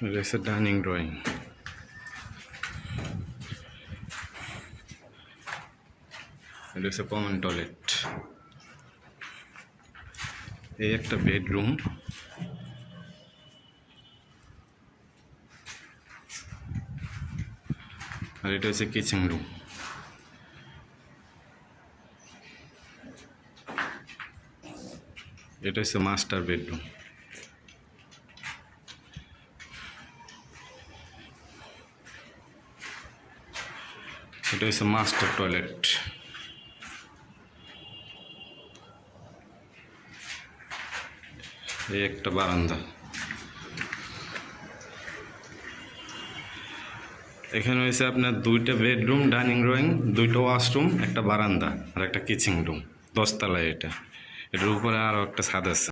এটা হচ্ছে dining drawing. এটা হচ্ছে কমন টয়লেট। এই একটা বেডরুম, আর এটা হচ্ছে কিচেন রুম। এটা হচ্ছে মাস্টার বেডরুম। এটা হচ্ছে মাস্টার টয়লেট। এই একটা বারান্দা। এখানে হয়েছে আপনার দুইটা বেডরুম, ডাইনিং ড্রয়িং, দুইটা ওয়াশরুম, একটা বারান্দা আর একটা কিচেন রুম। 10 তলায় এটা। এটার উপরে আরও একটা ছাদ আছে।